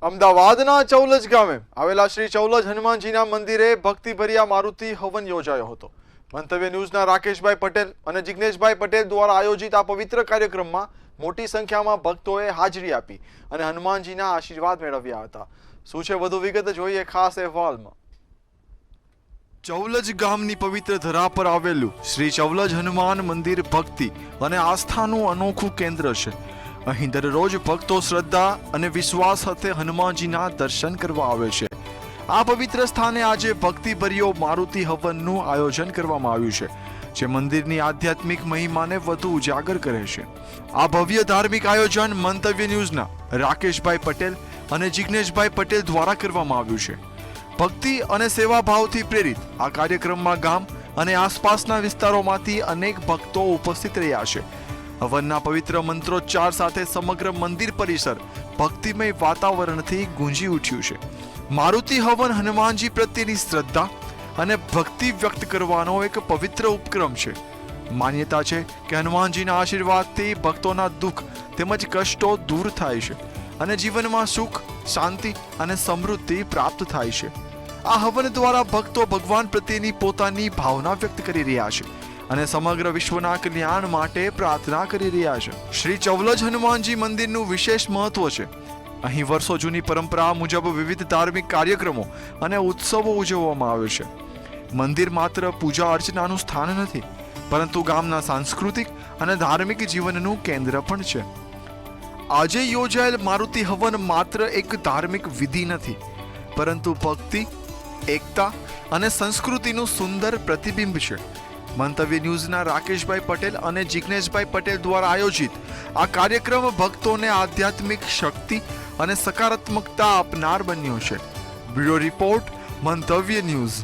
અમદાવાદના ચૌલજ ગામે આવેલા શ્રી ચૌલજ હનુમાનજીના મંદિરે ભક્તિભર્યા મારુતિ હવન યોજાયો હતો. મંતવ્ય ન્યૂઝના રાકેશભાઈ પટેલ અને જિગ્નેશભાઈ પટેલ દ્વારા આયોજિત આ પવિત્ર કાર્યક્રમમાં મોટી સંખ્યામાં ભક્તોએ હાજરી આપી અને હનુમાનજીના આશીર્વાદ મેળવ્યા હતા. શું છે વધુ વિગત જોઈએ ખાસ અહેવાલમાં. ચૌલજ ગામની પવિત્ર ધરા પર આવેલું શ્રી ચૌલજ હનુમાન મંદિર ભક્તિ અને આસ્થાનું અનોખું કેન્દ્ર છે. અહીં દરરોજ ભક્તો શ્રદ્ધા અને વિશ્વાસ સાથે હનુમાનજીના દર્શન કરવા આવે છે. આ પવિત્ર સ્થાને આજે ભક્તિભર્યો મારુતિ હવનનું આયોજન કરવામાં આવ્યું છે, જે મંદિરની આધ્યાત્મિક મહિમાને વધુ ઉજાગર કરે છે. આ ભવ્ય ધાર્મિક આયોજન મંતવ્ય ન્યૂઝના રાકેશભાઈ પટેલ અને જિગ્નેશભાઈ પટેલ દ્વારા કરવામાં આવ્યું છે. ભક્તિ અને સેવાભાવથી પ્રેરિત આ કાર્યક્રમમાં ગામ અને આસપાસના વિસ્તારોમાંથી અનેક ભક્તો ઉપસ્થિત રહ્યા છે. હવનના પવિત્ર મંત્રોચ્ચાર સાથે સમગ્ર મંદિર પરિસર ભક્તિમય વાતાવરણથી ગુંજી ઉઠ્યું છે. મારુતિ હવન હનુમાનજી પ્રત્યેની શ્રદ્ધા અને ભક્તિ વ્યક્ત કરવાનો એક પવિત્ર ઉપક્રમ છે. માન્યતા છે કે હનુમાનજીના આશીર્વાદથી ભક્તોના દુઃખ તેમજ કષ્ટો દૂર થાય છે અને જીવનમાં સુખ, શાંતિ અને સમૃદ્ધિ પ્રાપ્ત થાય છે. આ હવન દ્વારા ભક્તો ભગવાન પ્રત્યેની પોતાની ભાવના વ્યક્ત કરી રહ્યા છે અને સમગ્ર વિશ્વના કલ્યાણ માટે પ્રાર્થના કરી રહ્યા છે. શ્રી ચૌલજ હનુમાનજી મંદિરનું વિશેષ મહત્વ છે. અહીં વર્ષો જૂની પરંપરા મુજબ વિવિધ ધાર્મિક કાર્યક્રમો અને ઉત્સવો ઉજવવામાં આવે છે. મંદિર માત્ર પૂજા અર્ચનાનું સ્થાન નથી, પરંતુ ગામના સાંસ્કૃતિક અને ધાર્મિક જીવનનું કેન્દ્ર પણ છે. આજે યોજાયેલ મારુતિ હવન માત્ર એક ધાર્મિક વિધિ નથી, પરંતુ ભક્તિ, એકતા અને સંસ્કૃતિનું સુંદર પ્રતિબિંબ છે. મંતવ્ય ન્યૂઝના રાકેશભાઈ પટેલ અને જિગ્નેશભાઈ પટેલ દ્વારા આયોજિત આ કાર્યક્રમ ભક્તોને આધ્યાત્મિક શક્તિ અને સકારાત્મકતા આપનાર બન્યો છે. બ્યુરો રિપોર્ટ, મંતવ્ય ન્યૂઝ.